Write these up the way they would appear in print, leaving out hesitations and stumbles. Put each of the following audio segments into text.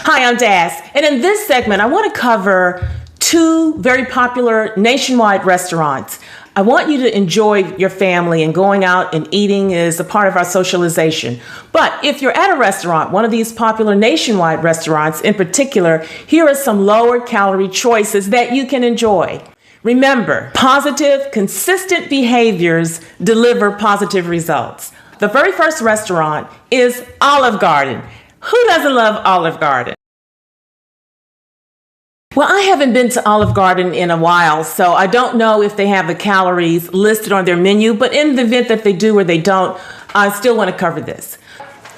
Hi, I'm Daz, and in this segment, I want to cover two very popular nationwide restaurants. I want you to enjoy your family, and going out and eating is a part of our socialization. But if you're at a restaurant, one of these popular nationwide restaurants in particular, here are some lower calorie choices that you can enjoy. Remember, positive, consistent behaviors deliver positive results. The very first restaurant is Olive Garden. Who doesn't love Olive Garden? Well, I haven't been to Olive Garden in a while, so I don't know if they have the calories listed on their menu, but in the event that they do or they don't, I still want to cover this.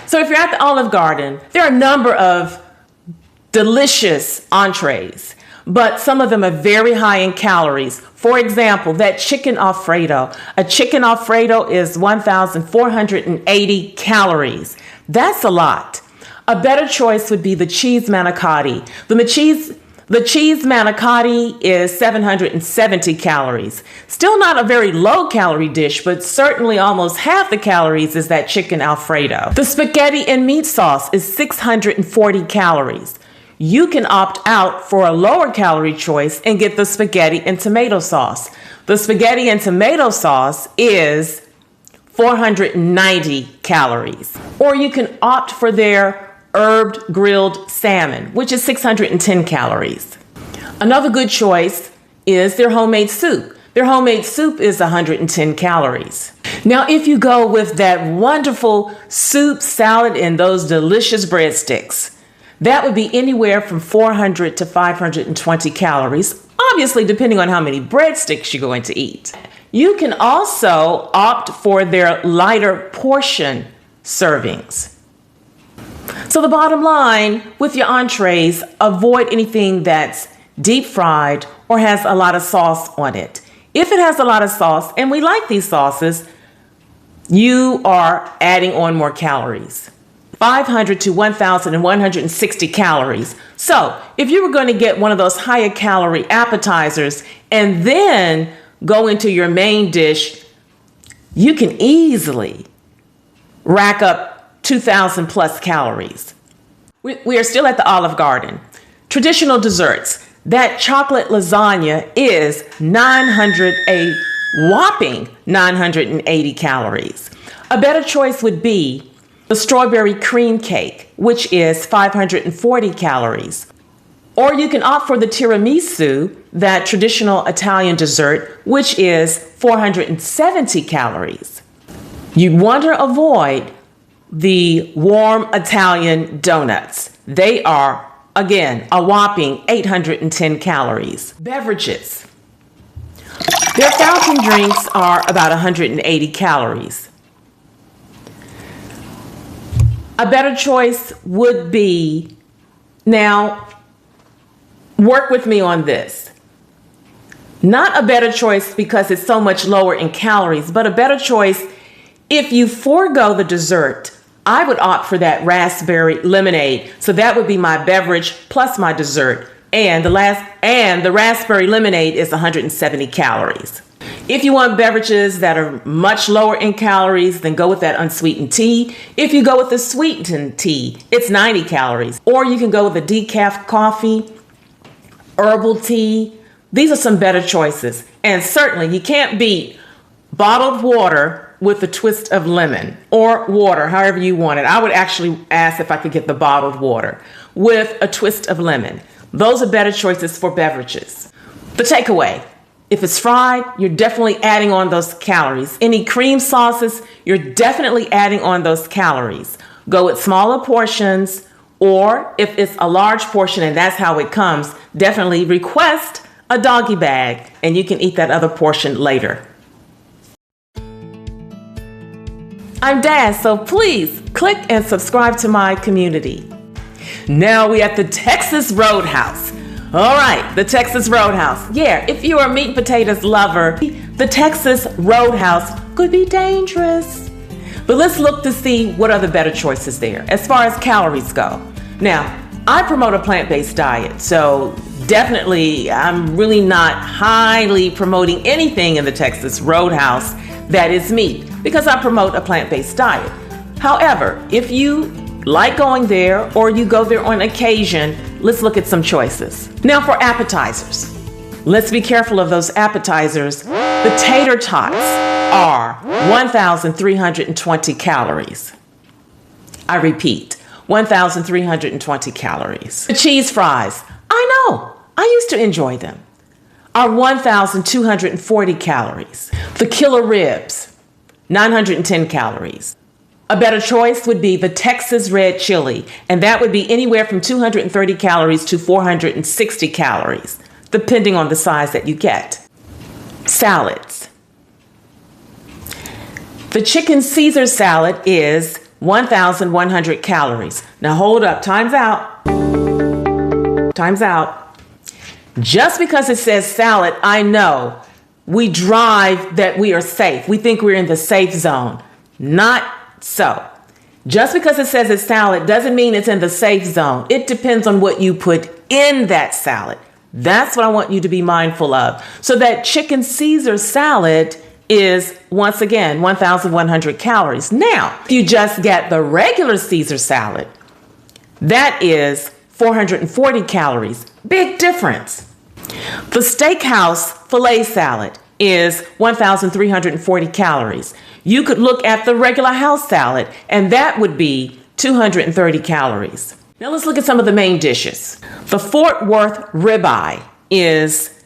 So if you're at the Olive Garden, there are a number of delicious entrees, but some of them are very high in calories. For example, that chicken Alfredo. A chicken Alfredo is 1,480 calories. That's a lot. A better choice would be the cheese manicotti. The cheese manicotti is 770 calories. Still not a very low calorie dish, but certainly almost half the calories is that chicken Alfredo. The spaghetti and meat sauce is 640 calories. You can opt out for a lower calorie choice and get the spaghetti and tomato sauce. The spaghetti and tomato sauce is 490 calories. Or you can opt for their herbed grilled salmon, which is 610 calories. Another good choice is their homemade soup. Their homemade soup is 110 calories. Now, if you go with that wonderful soup, salad, and those delicious breadsticks, that would be anywhere from 400 to 520 calories, obviously depending on how many breadsticks you're going to eat. You can also opt for their lighter portion servings. So the bottom line with your entrees, avoid anything that's deep fried or has a lot of sauce on it. If it has a lot of sauce, and we like these sauces, you are adding on more calories. 500 to 1,160 calories. So if you were going to get one of those higher calorie appetizers and then go into your main dish, you can easily rack up 2,000 plus calories. We are still at the Olive Garden. Traditional desserts. That chocolate lasagna is a whopping 980 calories. A better choice would be the strawberry cream cake, which is 540 calories. Or you can opt for the tiramisu, that traditional Italian dessert, which is 470 calories. You want to avoid the warm Italian donuts. They are, again, a whopping 810 calories. Beverages. Their fountain drinks are about 180 calories. A better choice would be, now, work with me on this. Not a better choice because it's so much lower in calories, but a better choice if you forego the dessert. I would opt for that raspberry lemonade. So that would be my beverage plus my dessert. And the raspberry lemonade is 170 calories. If you want beverages that are much lower in calories, then go with that unsweetened tea. If you go with the sweetened tea, it's 90 calories. Or you can go with a decaf coffee, herbal tea. These are some better choices. And certainly you can't beat bottled water with a twist of lemon, or water, however you want it. I would actually ask if I could get the bottled water with a twist of lemon. Those are better choices for beverages. The takeaway, if it's fried, you're definitely adding on those calories. Any cream sauces, you're definitely adding on those calories. Go with smaller portions, or if it's a large portion and that's how it comes, definitely request a doggy bag and you can eat that other portion later. I'm Daz, so please click and subscribe to my community. Now we at the Texas Roadhouse. All right, the Texas Roadhouse. Yeah, if you're a meat and potatoes lover, the Texas Roadhouse could be dangerous. But let's look to see what are the better choices there as far as calories go. Now, I promote a plant-based diet, so definitely I'm really not highly promoting anything in the Texas Roadhouse that is meat, because I promote a plant-based diet. However, if you like going there or you go there on occasion, let's look at some choices. Now for appetizers. Let's be careful of those appetizers. The tater tots are 1,320 calories. I repeat, 1,320 calories. The cheese fries, I know, I used to enjoy them, are 1,240 calories. The killer ribs, 910 calories. A better choice would be the Texas red chili, and that would be anywhere from 230 calories to 460 calories, depending on the size that you get. Salads. The chicken Caesar salad is 1,100 calories. Now hold up, time's out. Time's out. Just because it says salad, I know we drive that we are safe. We think we're in the safe zone. Not so. Just because it says it's salad doesn't mean it's in the safe zone. It depends on what you put in that salad. That's what I want you to be mindful of. So that chicken Caesar salad is, once again, 1,100 calories. Now, if you just get the regular Caesar salad, that is 440 calories. Big difference. The steakhouse filet salad is 1,340 calories. You could look at the regular house salad, and that would be 230 calories. Now let's look at some of the main dishes. The Fort Worth ribeye is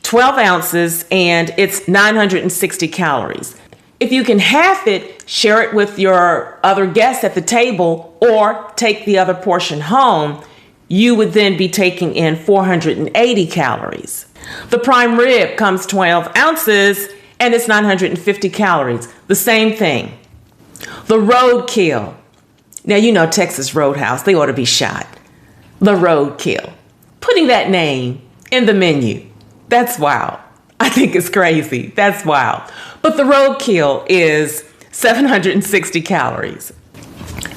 12 ounces and it's 960 calories. If you can half it, share it with your other guests at the table or take the other portion home, you would then be taking in 480 calories. The prime rib comes 12 ounces and it's 950 calories. The same thing. The roadkill. Now, you know Texas Roadhouse, they ought to be shot. The roadkill. Putting that name in the menu. That's wild. I think it's crazy. That's wild. But the roadkill is 760 calories.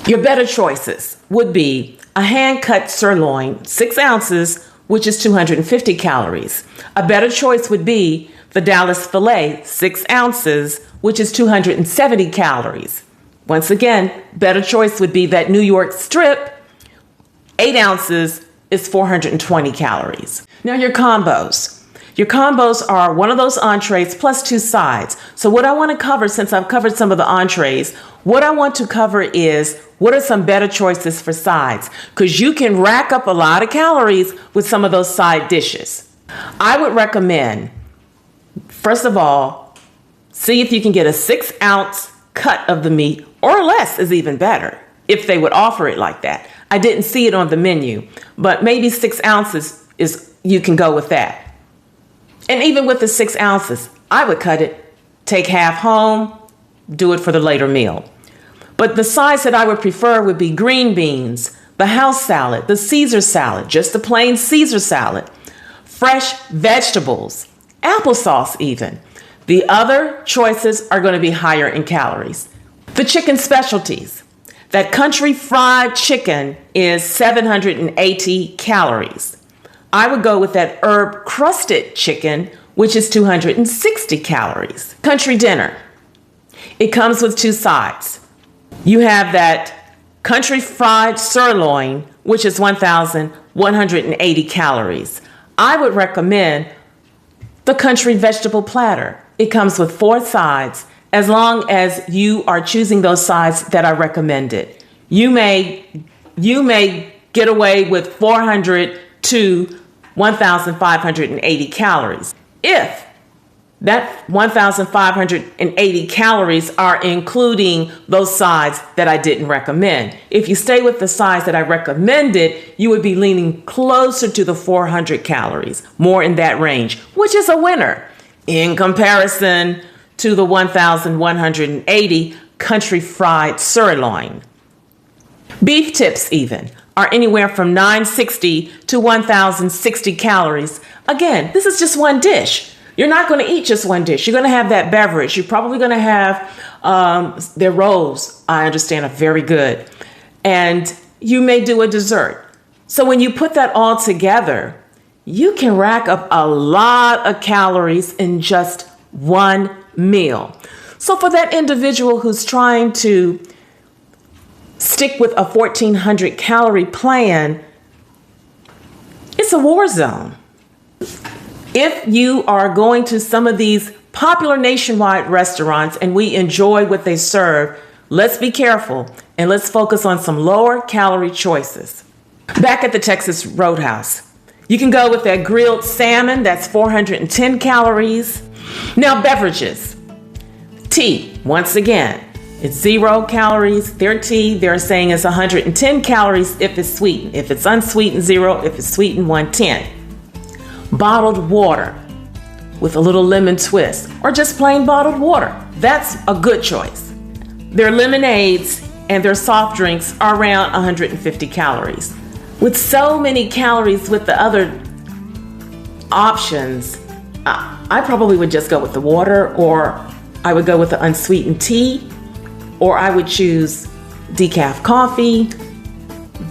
Your better choices would be a hand-cut sirloin, 6 ounces, which is 250 calories. A better choice would be the Dallas filet, 6 ounces, which is 270 calories. Once again, better choice would be that New York strip, 8 ounces, is 420 calories. Now your combos. Your combos are one of those entrees plus 2 sides. So what I want to cover, since I've covered some of the entrees, what I want to cover is what are some better choices for sides? Because you can rack up a lot of calories with some of those side dishes. I would recommend, first of all, see if you can get a 6-ounce cut of the meat, or less is even better if they would offer it like that. I didn't see it on the menu, but maybe 6 ounces is, you can go with that. And even with the 6 ounces, I would cut it, take half home, do it for the later meal. But the sides that I would prefer would be green beans, the house salad, the Caesar salad, just the plain Caesar salad, fresh vegetables, applesauce even. The other choices are going to be higher in calories. The chicken specialties. That country fried chicken is 780 calories. I would go with that herb crusted chicken, which is 260 calories. Country dinner. It comes with 2 sides. You have that country fried sirloin, which is 1,180 calories. I would recommend the country vegetable platter. It comes with 4 sides, as long as you are choosing those sides that I recommended. You may get away with 400 to 1,580 calories. If that 1,580 calories are including those sides that I didn't recommend. If you stay with the sides that I recommended, you would be leaning closer to the 400 calories, more in that range, which is a winner in comparison to the 1,180 country fried sirloin. Beef tips even are anywhere from 960 to 1,060 calories. Again, this is just one dish. You're not going to eat just one dish. You're going to have that beverage. You're probably going to have their rolls, I understand, are very good. And you may do a dessert. So when you put that all together, you can rack up a lot of calories in just one meal. So for that individual who's trying to stick with a 1,400 calorie plan, it's a war zone. If you are going to some of these popular nationwide restaurants and we enjoy what they serve, let's be careful and let's focus on some lower calorie choices. Back at the Texas Roadhouse, you can go with that grilled salmon, that's 410 calories. Now, beverages. Tea, once again, it's 0 calories. Their tea, they're saying is 110 calories if it's sweetened. If it's unsweetened, 0. If it's sweetened, 110. Bottled water with a little lemon twist, or just plain bottled water. That's a good choice. Their lemonades and their soft drinks are around 150 calories. With so many calories with the other options, I probably would just go with the water, or I would go with the unsweetened tea, or I would choose decaf coffee.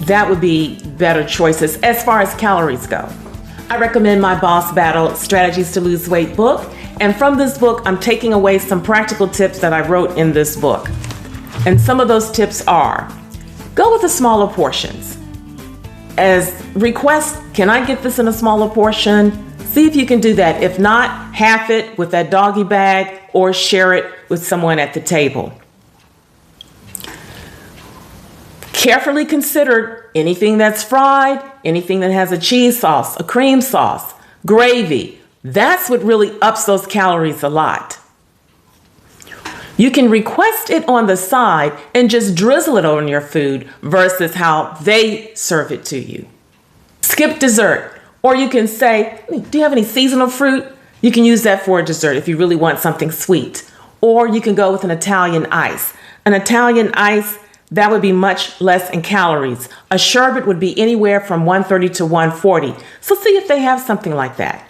That would be better choices as far as calories go. I recommend my Boss Battle Strategies to Lose Weight book. And from this book, I'm taking away some practical tips that I wrote in this book. And some of those tips are, go with the smaller portions. As request, can I get this in a smaller portion? See if you can do that. If not, half it with that doggy bag or share it with someone at the table. Carefully consider anything that's fried, anything that has a cheese sauce, a cream sauce, gravy. That's what really ups those calories a lot. You can request it on the side and just drizzle it on your food versus how they serve it to you. Skip dessert. Or you can say, do you have any seasonal fruit? You can use that for a dessert if you really want something sweet. Or you can go with an Italian ice. An Italian ice, that would be much less in calories. A sherbet would be anywhere from 130 to 140. So see if they have something like that.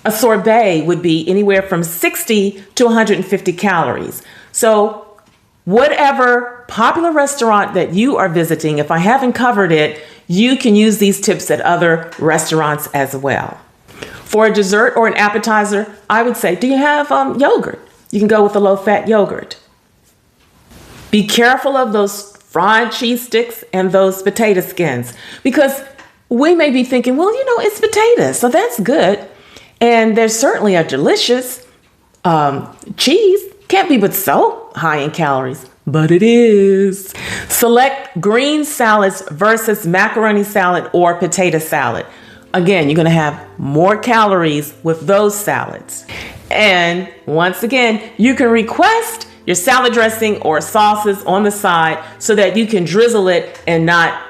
A sorbet would be anywhere from 60 to 150 calories. So whatever popular restaurant that you are visiting, if I haven't covered it, you can use these tips at other restaurants as well. For a dessert or an appetizer, I would say, do you have yogurt? You can go with a low-fat yogurt. Be careful of those fried cheese sticks and those potato skins, because we may be thinking, well, it's potatoes, so that's good. And there's certainly a delicious cheese. Can't be but so high in calories, but it is. Select green salads versus macaroni salad or potato salad. Again, you're going to have more calories with those salads. And once again, you can request your salad dressing or sauces on the side so that you can drizzle it and not,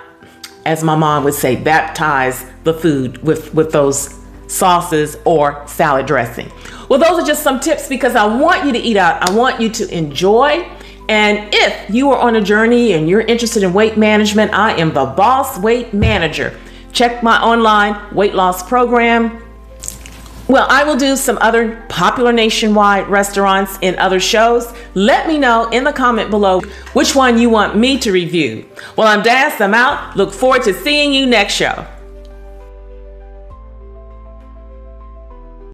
as my mom would say, baptize the food with those sauces or salad dressing. Well, those are just some tips because I want you to eat out. I want you to enjoy. And if you are on a journey and you're interested in weight management, I am the Boss Weight Manager. Check my online weight loss program. Well, I will do some other popular nationwide restaurants in other shows. Let me know in the comment below which one you want me to review. Well, I'm Das. I'm out. Look forward to seeing you next show.